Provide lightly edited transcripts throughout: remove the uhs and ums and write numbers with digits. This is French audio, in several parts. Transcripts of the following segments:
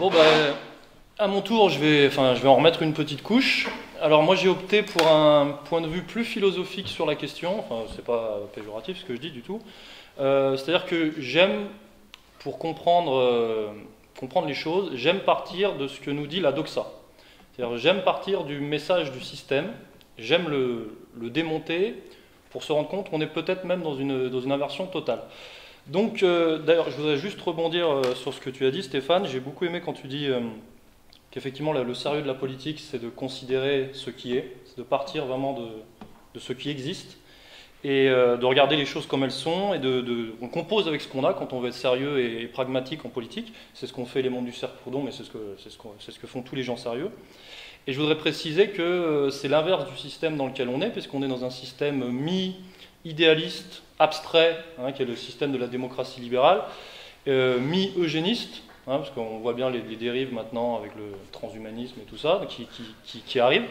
Bon, à mon tour, je vais en remettre une petite couche. Alors moi, j'ai opté pour un point de vue plus philosophique sur la question. Enfin, c'est pas péjoratif ce que je dis du tout. C'est-à-dire que j'aime, pour comprendre les choses, j'aime partir de ce que nous dit la doxa. C'est-à-dire, j'aime partir du message du système, j'aime le démonter pour se rendre compte qu'on est peut-être même dans une inversion totale. Donc, d'ailleurs, je voudrais juste rebondir sur ce que tu as dit, Stéphane. J'ai beaucoup aimé quand tu dis qu'effectivement, le sérieux de la politique, c'est de considérer ce qui est, c'est de partir vraiment de ce qui existe, et de regarder les choses comme elles sont, et on compose avec ce qu'on a quand on veut être sérieux et pragmatique en politique. C'est ce qu'ont fait les membres du Cercle Proudhon, mais c'est ce que font tous les gens sérieux. Et je voudrais préciser que c'est l'inverse du système dans lequel on est, puisqu'on est dans un système mi-idéaliste, abstrait, qui est le système de la démocratie libérale, mi-eugéniste, parce qu'on voit bien les dérives maintenant avec le transhumanisme et tout ça, qui arrivent.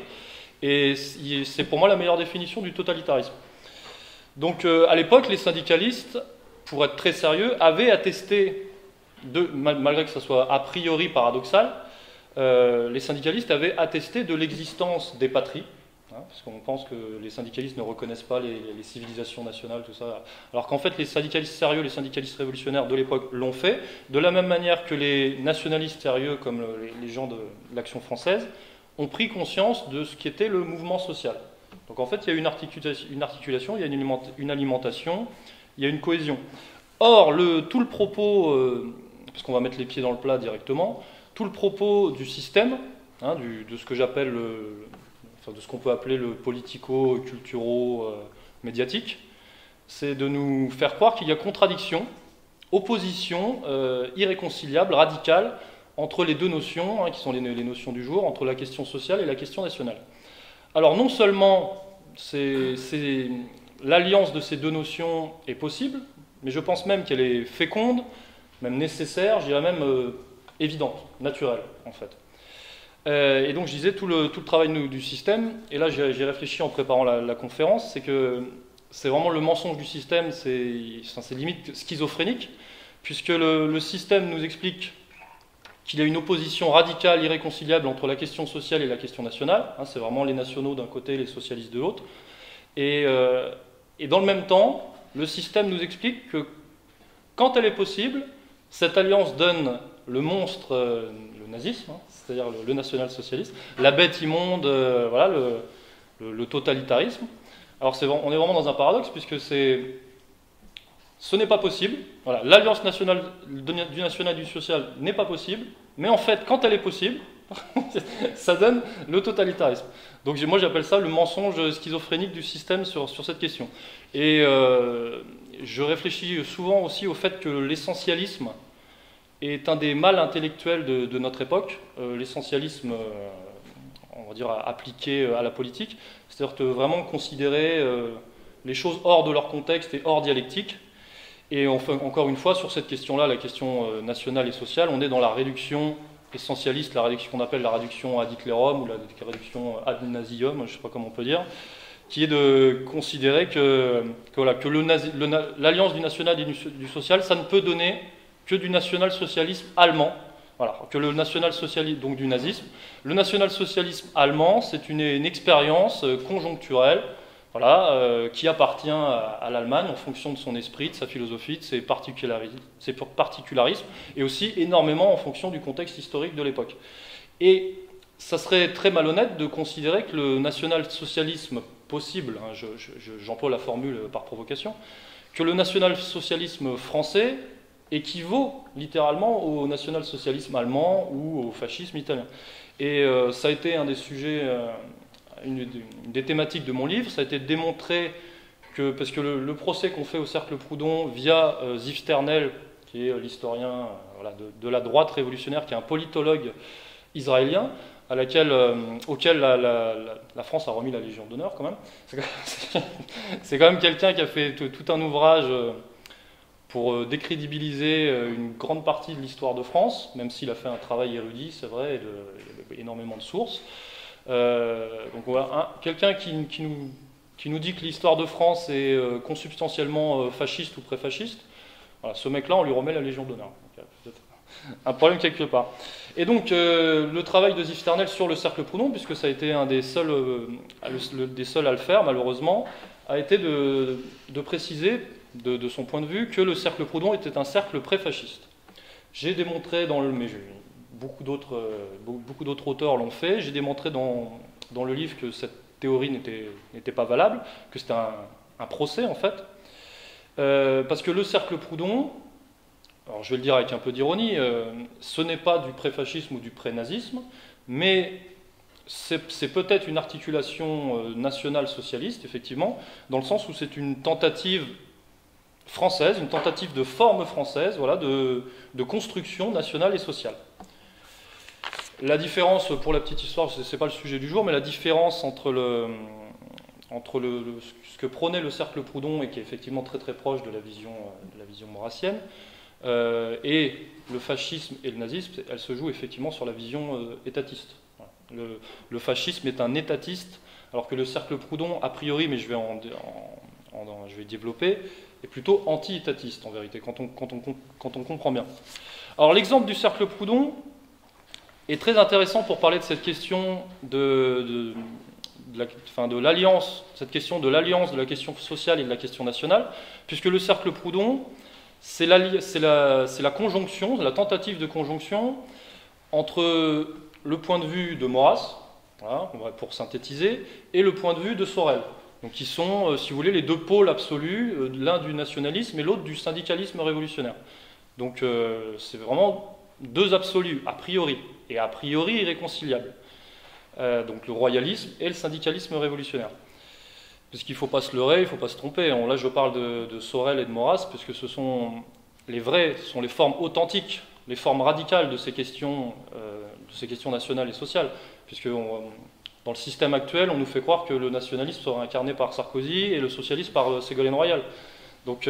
Et c'est pour moi la meilleure définition du totalitarisme. Donc à l'époque, les syndicalistes, pour être très sérieux, avaient attesté, malgré que ça soit a priori paradoxal, les syndicalistes avaient attesté de l'existence des patries, parce qu'on pense que les syndicalistes ne reconnaissent pas les civilisations nationales, tout ça, alors qu'en fait les syndicalistes sérieux, les syndicalistes révolutionnaires de l'époque l'ont fait, de la même manière que les nationalistes sérieux, comme les gens de l'Action française, ont pris conscience de ce qu'était le mouvement social. Donc en fait il y a une articulation, il y a une alimentation, il y a une cohésion. Or, tout le propos, parce qu'on va mettre les pieds dans le plat directement, tout le propos du système, de ce que j'appelle, de ce qu'on peut appeler le politico-culturo-médiatique, c'est de nous faire croire qu'il y a contradiction, opposition irréconciliable, radicale, entre les deux notions, qui sont les notions du jour, entre la question sociale et la question nationale. Alors non seulement l'alliance de ces deux notions est possible, mais je pense même qu'elle est féconde, même nécessaire, je dirais même évidente, naturelle en fait. Et donc je disais tout le travail du système, et là j'ai réfléchi en préparant la conférence, c'est que c'est vraiment le mensonge du système, c'est limite schizophrénique, puisque le système nous explique qu'il y a une opposition radicale, irréconciliable entre la question sociale et la question nationale, c'est vraiment les nationaux d'un côté, les socialistes de l'autre, et dans le même temps, le système nous explique que quand elle est possible, cette alliance donne le monstre, le nazisme, c'est-à-dire le national-socialisme, la bête immonde, voilà, le totalitarisme. Alors on est vraiment dans un paradoxe, puisque ce n'est pas possible. Voilà, l'alliance nationale du national et du social n'est pas possible, mais en fait, quand elle est possible, ça donne le totalitarisme. Donc moi j'appelle ça le mensonge schizophrénique du système sur cette question. Et je réfléchis souvent aussi au fait que l'essentialisme est un des mâles intellectuels de notre époque, l'essentialisme, on va dire, appliqué à la politique, c'est-à-dire de vraiment considérer les choses hors de leur contexte et hors dialectique. Et enfin, encore une fois, sur cette question-là, la question nationale et sociale, on est dans la réduction essentialiste, la réduction qu'on appelle la réduction ad Hitlerum, ou la réduction ad nazium, je ne sais pas comment on peut dire, qui est de considérer que l'alliance du national et du social, ça ne peut donner que du national-socialisme allemand. Voilà, que le national-socialisme, donc du nazisme. Le national-socialisme allemand, c'est une expérience conjoncturelle, voilà, qui appartient à l'Allemagne en fonction de son esprit, de sa philosophie, de ses particularismes, et aussi énormément en fonction du contexte historique de l'époque. Et ça serait très malhonnête de considérer que le national-socialisme possible, j'emploie la formule par provocation, que le national-socialisme français équivaut littéralement au national-socialisme allemand ou au fascisme italien. Et ça a été un des sujets, une des thématiques de mon livre, ça a été démontré que, parce que le procès qu'on fait au Cercle Proudhon via Ziv Sternel, qui est l'historien de la droite révolutionnaire, qui est un politologue israélien, auquel la France a remis la Légion d'honneur quand même. C'est quand même quelqu'un qui a fait tout un ouvrage pour décrédibiliser une grande partie de l'histoire de France, même s'il a fait un travail érudit, c'est vrai, il y a énormément de sources. Donc voilà, quelqu'un qui nous dit que l'histoire de France est consubstantiellement fasciste ou pré-fasciste. Voilà, ce mec-là, on lui remet la Légion d'honneur. Donc, il y a peut-être un problème quelque part. Et donc, le travail de Ziff-Ternel sur le cercle Proudhon, puisque ça a été un des seuls à le faire, malheureusement, a été de préciser, de son point de vue, que le cercle Proudhon était un cercle pré-fasciste. J'ai démontré mais beaucoup d'autres auteurs l'ont fait, j'ai démontré dans le livre que cette théorie n'était pas valable, que c'était un procès, en fait, parce que le cercle Proudhon, alors je vais le dire avec un peu d'ironie, ce n'est pas du pré-fascisme ou du pré-nazisme, mais c'est peut-être une articulation nationale socialiste, effectivement, dans le sens où c'est une tentative française, une tentative de forme française, voilà, de construction nationale et sociale. La différence, pour la petite histoire, ce n'est pas le sujet du jour, mais la différence entre ce que prônait le cercle Proudhon, et qui est effectivement très très proche de la vision maurassienne, et le fascisme et le nazisme, elle se joue effectivement sur la vision étatiste. Le fascisme est un étatiste, alors que le cercle Proudhon, a priori, mais je vais développer, est plutôt anti-étatiste en vérité, quand on comprend bien. Alors l'exemple du cercle Proudhon est très intéressant pour parler de cette question de l'alliance, cette question de l'alliance de la question sociale et de la question nationale, puisque le cercle Proudhon, c'est la conjonction, la tentative de conjonction entre le point de vue de Maurras, voilà, pour synthétiser, et le point de vue de Sorel. Donc qui sont, si vous voulez, les deux pôles absolus, l'un du nationalisme et l'autre du syndicalisme révolutionnaire. Donc c'est vraiment deux absolus, a priori, et a priori irréconciliables. Donc le royalisme et le syndicalisme révolutionnaire. Puisqu'il ne faut pas se leurrer, il ne faut pas se tromper. Là, je parle de Sorel et de Maurras, puisque ce sont les formes authentiques, les formes radicales de ces questions nationales et sociales. Puisque dans le système actuel, on nous fait croire que le nationalisme sera incarné par Sarkozy et le socialisme par Ségolène Royal. Donc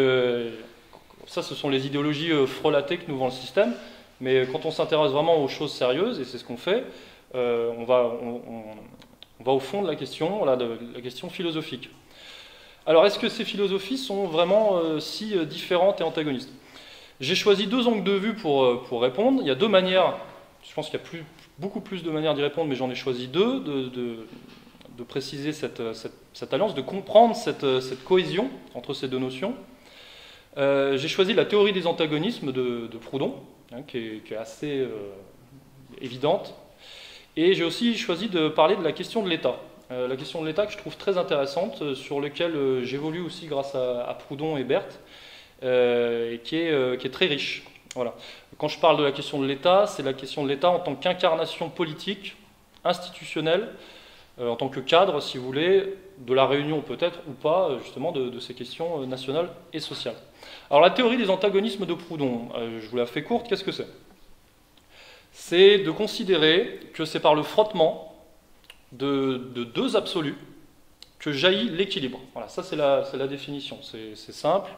ça, ce sont les idéologies frelatées que nous vend le système. Mais quand on s'intéresse vraiment aux choses sérieuses, et c'est ce qu'on fait, on va au fond de la question, de la question philosophique. Alors, est-ce que ces philosophies sont vraiment si différentes et antagonistes? J'ai choisi deux angles de vue pour répondre. Il y a deux manières, je pense qu'il y a beaucoup plus de manières d'y répondre, mais j'en ai choisi deux, de préciser cette alliance, de comprendre cette cohésion entre ces deux notions. J'ai choisi la théorie des antagonismes de Proudhon, qui est assez évidente. Et j'ai aussi choisi de parler de la question de l'État. La question de l'État que je trouve très intéressante, sur laquelle j'évolue aussi grâce à Proudhon et Berthe, et qui est très riche. Voilà. Quand je parle de la question de l'État, c'est la question de l'État en tant qu'incarnation politique, institutionnelle, en tant que cadre, si vous voulez, de la réunion peut-être ou pas, justement, de ces questions nationales et sociales. Alors la théorie des antagonismes de Proudhon, je vous la fais courte, qu'est-ce que c'est? C'est de considérer que c'est par le frottement de deux absolus que jaillit l'équilibre. Voilà, ça c'est la définition, c'est simple.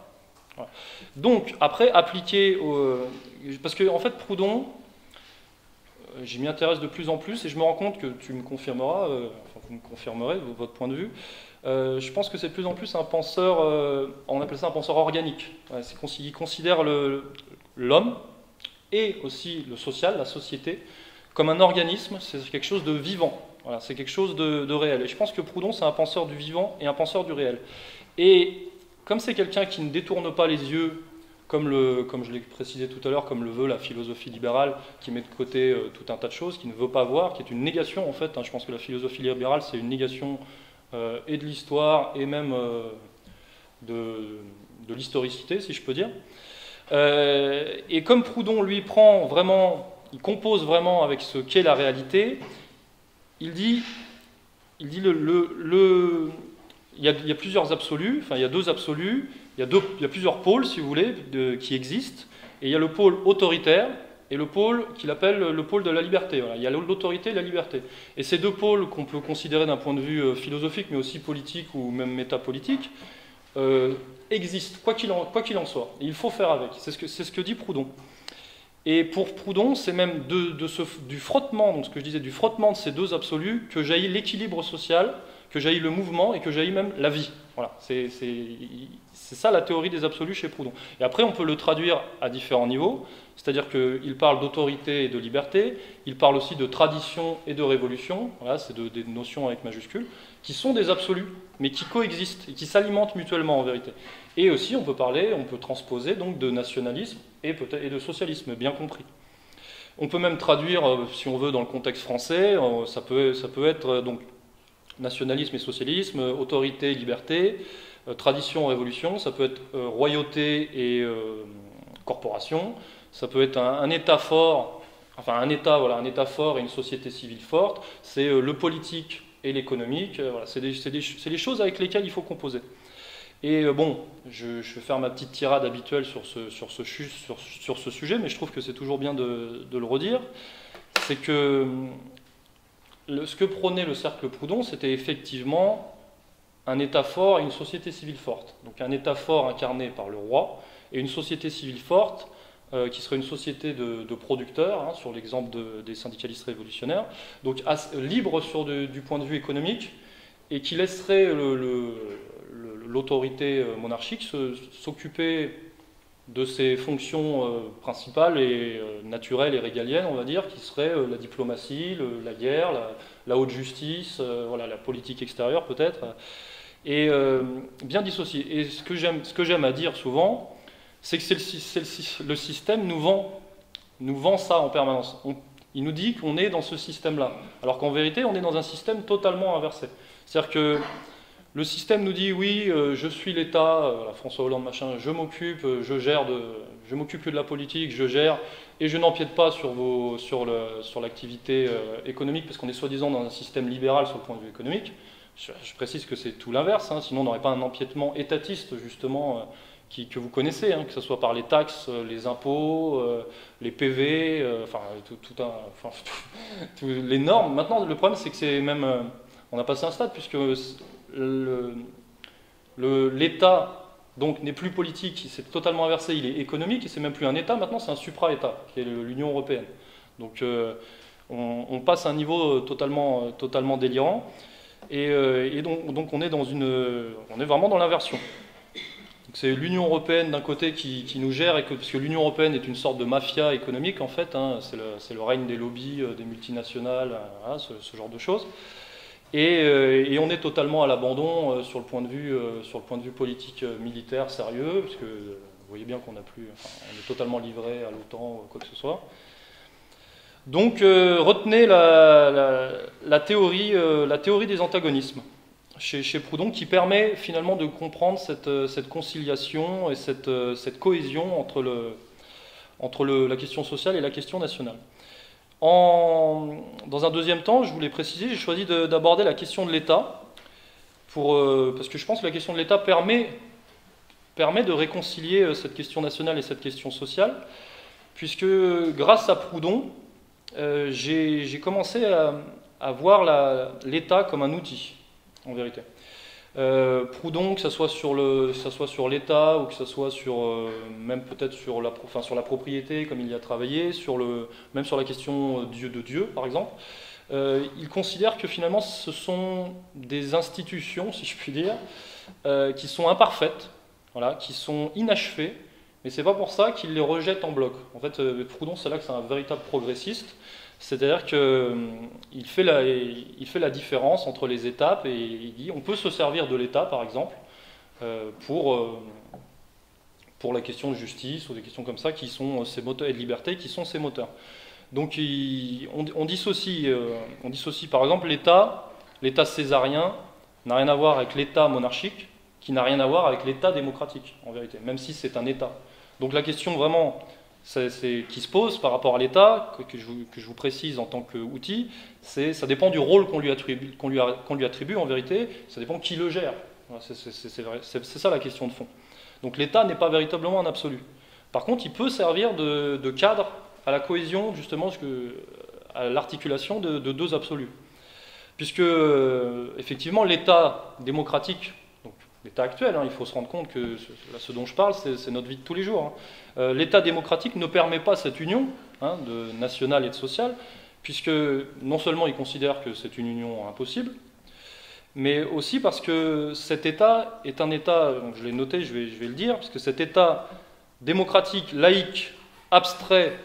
Voilà. Donc, après, appliquer parce que, en fait, Proudhon, j'y m'y intéresse de plus en plus, et je me rends compte que tu me confirmeras, vous me confirmerez votre point de vue, je pense que c'est de plus en plus un penseur, on appelle ça un penseur organique. Voilà, il considère l'homme, et aussi le social, la société, comme un organisme, c'est quelque chose de vivant, voilà, c'est quelque chose de réel. Et je pense que Proudhon, c'est un penseur du vivant et un penseur du réel. Et comme c'est quelqu'un qui ne détourne pas les yeux, comme je l'ai précisé tout à l'heure, comme le veut la philosophie libérale, qui met de côté tout un tas de choses, qui ne veut pas voir, qui est une négation en fait, je pense que la philosophie libérale, c'est une négation et de l'histoire, et même de l'historicité, si je peux dire. Et comme Proudhon, lui, il compose vraiment avec ce qu'est la réalité, il dit il y a plusieurs absolus, enfin il y a deux absolus, il y a plusieurs pôles, si vous voulez, qui existent, et il y a le pôle autoritaire et le pôle qu'il appelle le pôle de la liberté. Voilà. Il y a l'autorité et la liberté. Et ces deux pôles qu'on peut considérer d'un point de vue philosophique, mais aussi politique ou même métapolitique, existent, quoi qu'il en soit. Et il faut faire avec. C'est ce que dit Proudhon. Et pour Proudhon, c'est même du frottement, donc ce que je disais, du frottement de ces deux absolus, que jaillit l'équilibre social, que jaillit le mouvement et que jaillit même la vie. Voilà, c'est ça la théorie des absolus chez Proudhon. Et après, on peut le traduire à différents niveaux, c'est-à-dire qu'il parle d'autorité et de liberté, il parle aussi de tradition et de révolution, voilà, c'est des notions avec majuscules, qui sont des absolus, mais qui coexistent et qui s'alimentent mutuellement en vérité. Et aussi, on peut transposer donc de nationalisme et de socialisme, bien compris. On peut même traduire, si on veut, dans le contexte français, ça peut être donc nationalisme et socialisme, autorité et liberté, tradition, révolution, ça peut être royauté et corporation, ça peut être un État fort, enfin un État fort et une société civile forte, c'est le politique et l'économique, voilà, c'est des choses avec lesquelles il faut composer. Et bon, je vais faire ma petite tirade habituelle sur ce sujet, mais je trouve que c'est toujours bien de le redire, c'est que ce que prônait le cercle Proudhon, c'était effectivement un État fort et une société civile forte. Donc un État fort incarné par le roi et une société civile forte qui serait une société de producteurs, hein, sur l'exemple des syndicalistes révolutionnaires, donc libre du point de vue économique et qui laisserait l'autorité monarchique s'occuper de ses fonctions principales et naturelles et régaliennes, on va dire, qui seraient la diplomatie, la guerre, la haute justice, voilà, la politique extérieure peut-être, et bien dissocié. Et ce que j'aime à dire souvent, c'est que le système nous vend ça en permanence. Il nous dit qu'on est dans ce système-là, alors qu'en vérité, on est dans un système totalement inversé. C'est-à-dire que le système nous dit, oui, je suis l'État, François Hollande, machin, je m'occupe que de la politique, je gère, et je n'empiète pas sur l'activité économique, parce qu'on est soi-disant dans un système libéral sur le point de vue économique. Je précise que c'est tout l'inverse, hein, sinon on n'aurait pas un empiètement étatiste, justement, que vous connaissez, hein, que ce soit par les taxes, les impôts, les PV, les normes. Maintenant, le problème, c'est que c'est même... on a passé un stade, puisque l'État donc n'est plus politique, c'est totalement inversé, il est économique, et c'est même plus un État, maintenant c'est un supra-État, qui est l'Union européenne. Donc on passe à un niveau totalement délirant, et donc on est vraiment dans l'inversion. C'est l'Union européenne d'un côté qui nous gère, puisque l'Union européenne est une sorte de mafia économique en fait, hein, c'est le règne des lobbies, des multinationales, hein, ce genre de choses. Et on est totalement à l'abandon sur le point de vue politique militaire sérieux, parce que vous voyez bien on est totalement livré à l'OTAN ou quoi que ce soit. Donc retenez la théorie des antagonismes chez Proudhon, qui permet finalement de comprendre cette conciliation et cette cohésion entre la question sociale et la question nationale. Dans un deuxième temps, je voulais préciser, j'ai choisi d'aborder la question de l'État, parce que je pense que la question de l'État permet de réconcilier cette question nationale et cette question sociale, puisque grâce à Proudhon, j'ai commencé à voir l'État comme un outil, en vérité. Proudhon, que ce soit sur l'État ou que ce soit même peut-être sur la propriété, comme il y a travaillé, même sur la question de Dieu, par exemple, il considère que finalement ce sont des institutions, si je puis dire, qui sont imparfaites, voilà, qui sont inachevées, mais c'est pas pour ça qu'il les rejette en bloc. En fait, Proudhon, c'est là que c'est un véritable progressiste. C'est-à-dire qu'il fait la différence entre les étapes et il dit on peut se servir de l'État, par exemple, pour la question de justice ou des questions comme ça qui sont ses moteurs, et de liberté qui sont ses moteurs. Donc on dissocie par exemple l'État césarien n'a rien à voir avec l'État monarchique, qui n'a rien à voir avec l'État démocratique, en vérité, même si c'est un État. Donc la question vraiment qui se pose par rapport à l'État, que je vous précise en tant qu'outil, ça dépend du rôle qu'on lui attribue en vérité, ça dépend qui le gère. C'est ça la question de fond. Donc l'État n'est pas véritablement un absolu. Par contre, il peut servir de cadre à la cohésion, justement, à l'articulation de deux absolus. Puisque, effectivement, l'État démocratique, donc l'État actuel, hein, il faut se rendre compte que ce dont je parle, c'est notre vie de tous les jours. Hein. L'État démocratique ne permet pas cette union, hein, de nationale et de sociale, puisque non seulement il considère que c'est une union impossible, mais aussi parce que cet État est un État, donc je l'ai noté, je vais le dire, parce que cet État démocratique, laïque, abstrait,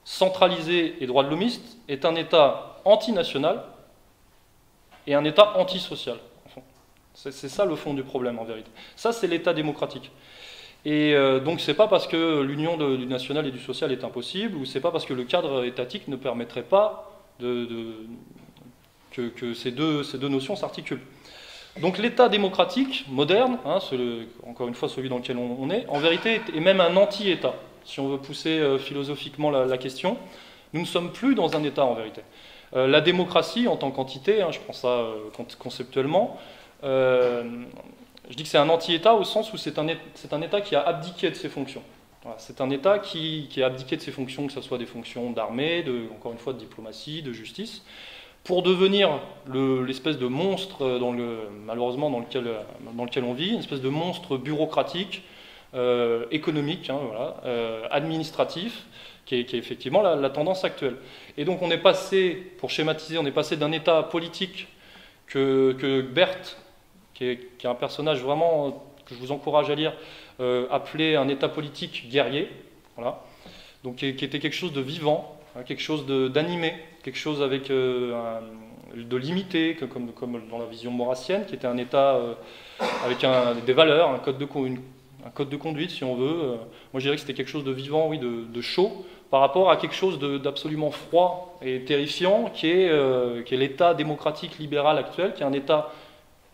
centralisé et droit de l'homiste est un État antinational et un État antisocial. C'est ça le fond du problème en vérité. Ça, c'est l'État démocratique. Et donc c'est pas parce que l'union du national et du social est impossible, ou c'est pas parce que le cadre étatique ne permettrait pas que ces deux notions s'articulent. Donc l'État démocratique moderne, hein, encore une fois celui dans lequel on est, en vérité est même un anti-État. Si on veut pousser philosophiquement la question, nous ne sommes plus dans un État en vérité. La démocratie en tant qu'entité, hein, je prends ça conceptuellement, je dis que c'est un anti-État au sens où c'est un État qui a abdiqué de ses fonctions. Voilà, c'est un État qui a abdiqué de ses fonctions, que ce soit des fonctions d'armée, encore une fois de diplomatie, de justice, pour devenir l'espèce de monstre, malheureusement dans lequel on vit, une espèce de monstre bureaucratique, économique, hein, voilà, administratif, qui est effectivement la tendance actuelle. Et donc on est passé, pour schématiser, on est passé d'un État politique que Berthe, qui est un personnage vraiment que je vous encourage à lire, appelé un État politique guerrier, voilà, donc qui était quelque chose de vivant, quelque chose d'animé, quelque chose avec de limité, comme dans la vision maurassienne, qui était un État avec des valeurs, un code de conduite, si on veut. Moi, je dirais que c'était quelque chose de vivant, oui, de chaud, par rapport à quelque chose d'absolument froid et terrifiant, qui est l'État démocratique libéral actuel, qui est un État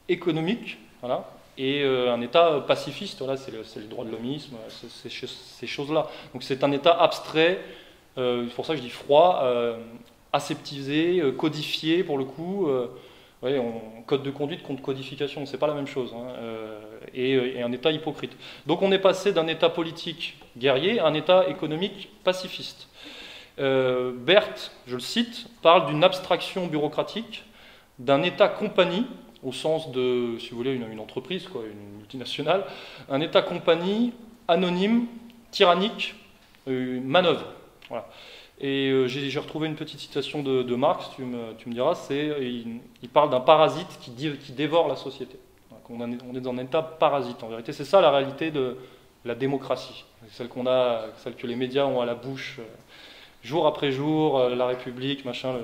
économique, voilà, et un État pacifiste, voilà, c'est le droit de l'homisme, ces choses-là. Donc c'est un État abstrait, c'est pour ça que je dis froid, aseptisé, codifié pour le coup, code de conduite contre codification, c'est pas la même chose, hein, et un État hypocrite. Donc on est passé d'un État politique guerrier à un État économique pacifiste. Berthe, je le cite, parle d'une abstraction bureaucratique, d'un État compagnie, au sens de, si vous voulez, une entreprise, quoi, une multinationale, un État compagnie anonyme, tyrannique, manœuvre. Voilà. Et j'ai retrouvé une petite citation de Marx, tu me diras, il parle d'un parasite qui dévore la société. Donc on est dans un État parasite, en vérité. C'est ça la réalité de la démocratie, celle que les médias ont à la bouche, jour après jour, la République, machin,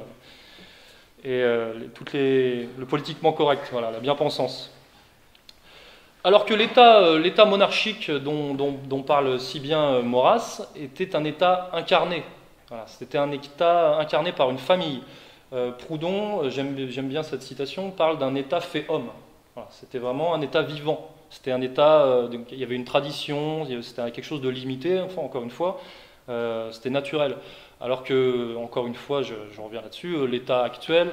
le politiquement correct, voilà, la bien-pensance. Alors que l'État monarchique dont parle si bien Maurras était un État incarné. Voilà, c'était un État incarné par une famille. Proudhon, j'aime bien cette citation, parle d'un État fait homme. Voilà, c'était vraiment un État vivant. C'était un État, il y avait une tradition, c'était quelque chose de limité, enfin, encore une fois, c'était naturel. Alors que, encore une fois, je reviens là-dessus, l'État actuel,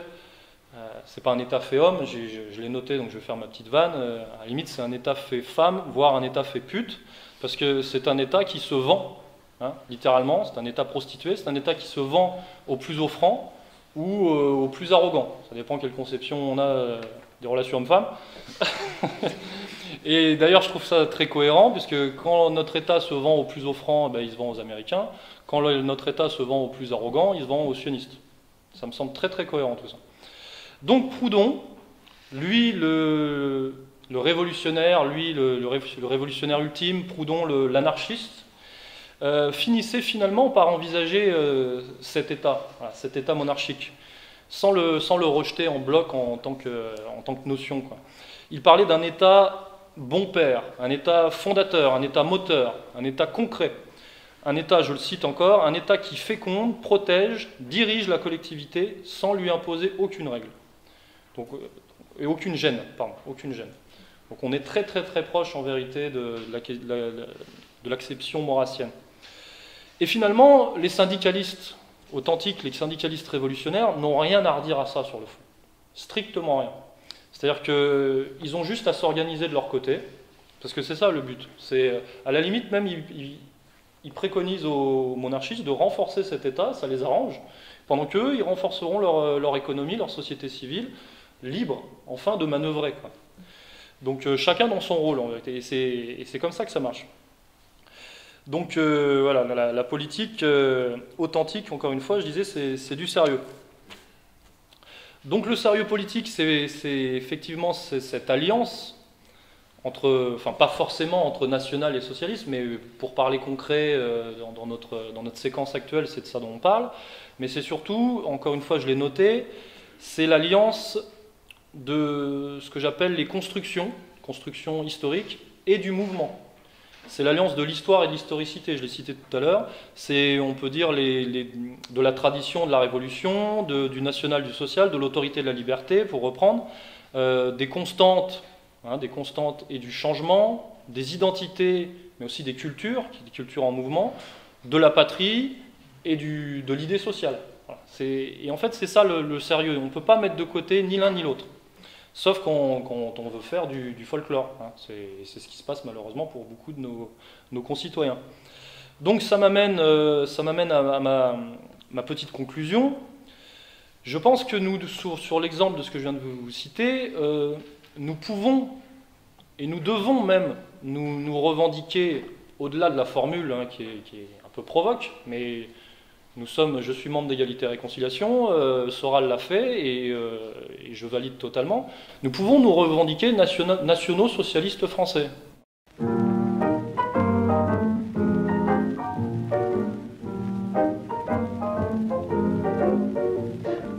c'est pas un État fait homme, je l'ai noté, donc je vais faire ma petite vanne, à la limite c'est un État fait femme, voire un État fait pute, parce que c'est un État qui se vend, hein, littéralement, c'est un État prostitué, c'est un État qui se vend au plus offrant ou au plus arrogant, ça dépend quelle conception on a des relations hommes-femmes. Et d'ailleurs je trouve ça très cohérent, puisque quand notre État se vend au plus offrant, il se vend aux Américains, quand notre État se vend au plus arrogant, il se vend aux sionistes. Ça me semble très très cohérent tout ça. Donc Proudhon, lui le révolutionnaire, le révolutionnaire ultime, Proudhon l'anarchiste, finissait finalement par envisager cet État monarchique, sans le rejeter en bloc en tant que notion, quoi. Il parlait d'un État bon père, un État fondateur, un État moteur, un État concret. Un État, je le cite encore, un État qui féconde, protège, dirige la collectivité sans lui imposer aucune règle. Donc, et aucune gêne, aucune gêne. Donc on est très très très proche en vérité de l'acception maurassienne. Et finalement, les syndicalistes authentiques, les syndicalistes révolutionnaires n'ont rien à redire à ça sur le fond. Strictement rien. C'est-à-dire qu'ils ont juste à s'organiser de leur côté, parce que c'est ça le but. C'est, à la limite même, ils préconisent aux monarchistes de renforcer cet État, ça les arrange, pendant qu'eux, ils renforceront leur économie, leur société civile, libre, enfin, de manœuvrer, quoi. Donc chacun dans son rôle, en vérité, et c'est comme ça que ça marche. Donc voilà, la politique authentique, encore une fois, je disais, c'est du sérieux. Donc le sérieux politique, c'est effectivement cette alliance entre, enfin pas forcément entre national et socialiste, mais pour parler concret dans notre séquence actuelle, c'est de ça dont on parle. Mais c'est surtout, encore une fois je l'ai noté, c'est l'alliance de ce que j'appelle les constructions historiques et du mouvement. C'est l'alliance de l'histoire et de l'historicité, je l'ai cité tout à l'heure. C'est, on peut dire, de la tradition de la Révolution, du national, du social, de l'autorité de la liberté, pour reprendre, des constantes et du changement, des identités, mais aussi des cultures en mouvement, de la patrie et de l'idée sociale. Voilà. Et en fait, c'est ça le sérieux. On ne peut pas mettre de côté ni l'un ni l'autre. Sauf quand on veut faire du folklore. Hein. C'est ce qui se passe malheureusement pour beaucoup de nos concitoyens. Donc ça m'amène à ma petite conclusion. Je pense que nous, sur l'exemple de ce que je viens de vous citer, nous pouvons et nous devons même nous revendiquer au-delà de la formule hein, qui est un peu provoque, mais je suis membre d'Égalité et Réconciliation, Soral l'a fait et je valide totalement. Nous pouvons nous revendiquer nationaux socialistes français.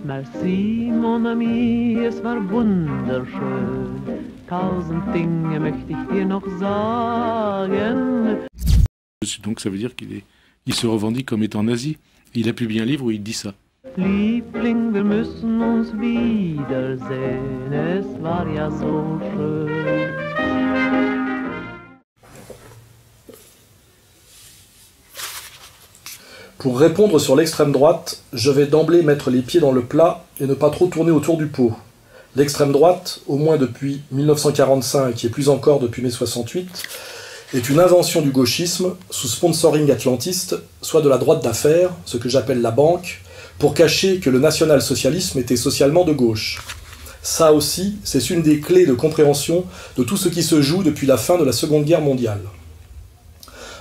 Merci mon ami, es war wunderschön. 1000 Dinge möchte ich dir noch sagen. Donc ça veut dire qu'il se revendique comme étant nazi. Il a publié un livre où il dit ça. Liebling, wir müssen uns wiedersehen, es war ja so schön. Pour répondre sur l'extrême droite, je vais d'emblée mettre les pieds dans le plat et ne pas trop tourner autour du pot. L'extrême droite, au moins depuis 1945 et plus encore depuis mai 68, est une invention du gauchisme sous sponsoring atlantiste, soit de la droite d'affaires, ce que j'appelle la banque, pour cacher que le national-socialisme était socialement de gauche. Ça aussi, c'est une des clés de compréhension de tout ce qui se joue depuis la fin de la Seconde Guerre mondiale.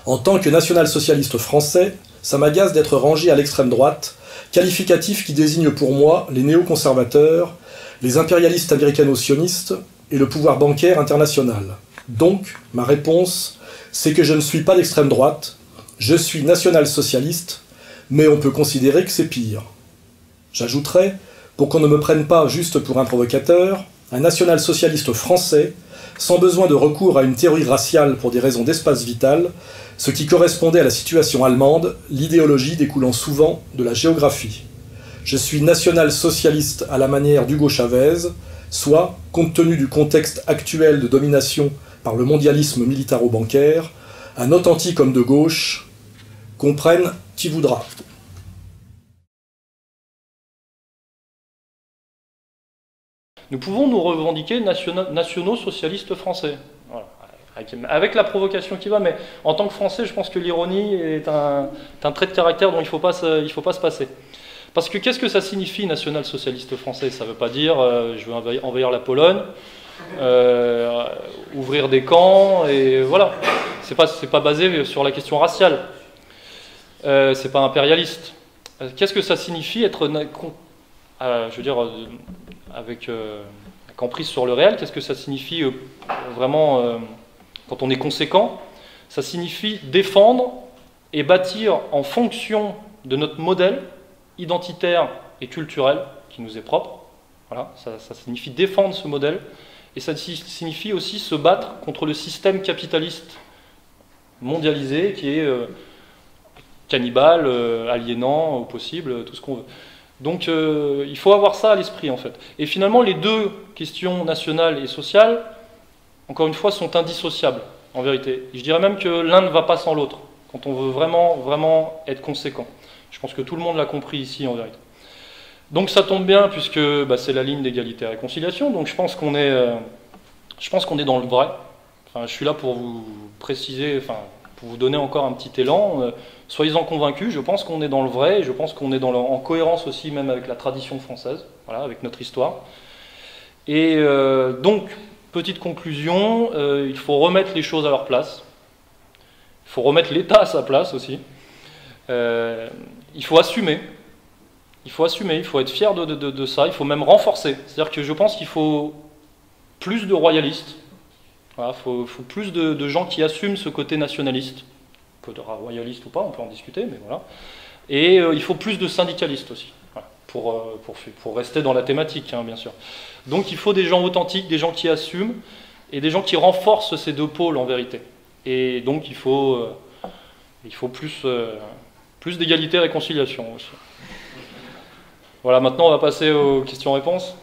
En tant que national-socialiste français, ça m'agace d'être rangé à l'extrême droite, qualificatif qui désigne pour moi les néoconservateurs, les impérialistes américano-sionistes et le pouvoir bancaire international. Donc, ma réponse, c'est que je ne suis pas d'extrême droite, je suis national-socialiste, mais on peut considérer que c'est pire. J'ajouterai, pour qu'on ne me prenne pas juste pour un provocateur, un national-socialiste français, sans besoin de recours à une théorie raciale pour des raisons d'espace vital, ce qui correspondait à la situation allemande, l'idéologie découlant souvent de la géographie. Je suis national-socialiste à la manière d'Hugo Chavez, soit, compte tenu du contexte actuel de domination par le mondialisme militaro-bancaire, un authentique homme de gauche, comprenne qui voudra. Nous pouvons nous revendiquer nationaux socialistes français. Voilà. Avec la provocation qui va, mais en tant que Français, je pense que l'ironie est un trait de caractère dont il ne faut pas se passer. Parce que qu'est-ce que ça signifie national-socialiste français? Ça ne veut pas dire je veux envahir la Pologne, ouvrir des camps, et voilà. C'est pas basé sur la question raciale. C'est pas impérialiste. Qu'est-ce que ça signifie être, je veux dire, avec emprise sur le réel? Qu'est-ce que ça signifie vraiment quand on est conséquent? Ça signifie défendre et bâtir en fonction de notre modèle identitaire et culturel qui nous est propre. Voilà, ça signifie défendre ce modèle, et ça signifie aussi se battre contre le système capitaliste mondialisé qui est cannibale, aliénant au possible, tout ce qu'on veut. Donc il faut avoir ça à l'esprit en fait. Et finalement les deux questions nationales et sociales, encore une fois, sont indissociables en vérité. Et je dirais même que l'un ne va pas sans l'autre quand on veut vraiment être conséquent. Je pense que tout le monde l'a compris ici en vérité. Donc ça tombe bien puisque c'est la ligne d'égalité et réconciliation, donc je pense qu'on est dans le vrai. Enfin, je suis là pour vous préciser, pour vous donner encore un petit élan. Soyez-en convaincus, je pense qu'on est dans le vrai, et je pense qu'on est en cohérence aussi même avec la tradition française, voilà, avec notre histoire. Et donc, petite conclusion, il faut remettre les choses à leur place. Il faut remettre l'État à sa place aussi. Il faut assumer. Il faut assumer, il faut être fier de ça, il faut même renforcer. C'est-à-dire que je pense qu'il faut plus de royalistes, voilà, faut plus de gens qui assument ce côté nationaliste, royaliste ou pas, on peut en discuter, mais voilà. Et il faut plus de syndicalistes aussi, voilà, pour rester dans la thématique, hein, bien sûr. Donc il faut des gens authentiques, des gens qui assument, et des gens qui renforcent ces deux pôles en vérité. Et donc il faut plus d'égalité et réconciliation aussi. Voilà, maintenant on va passer aux questions-réponses.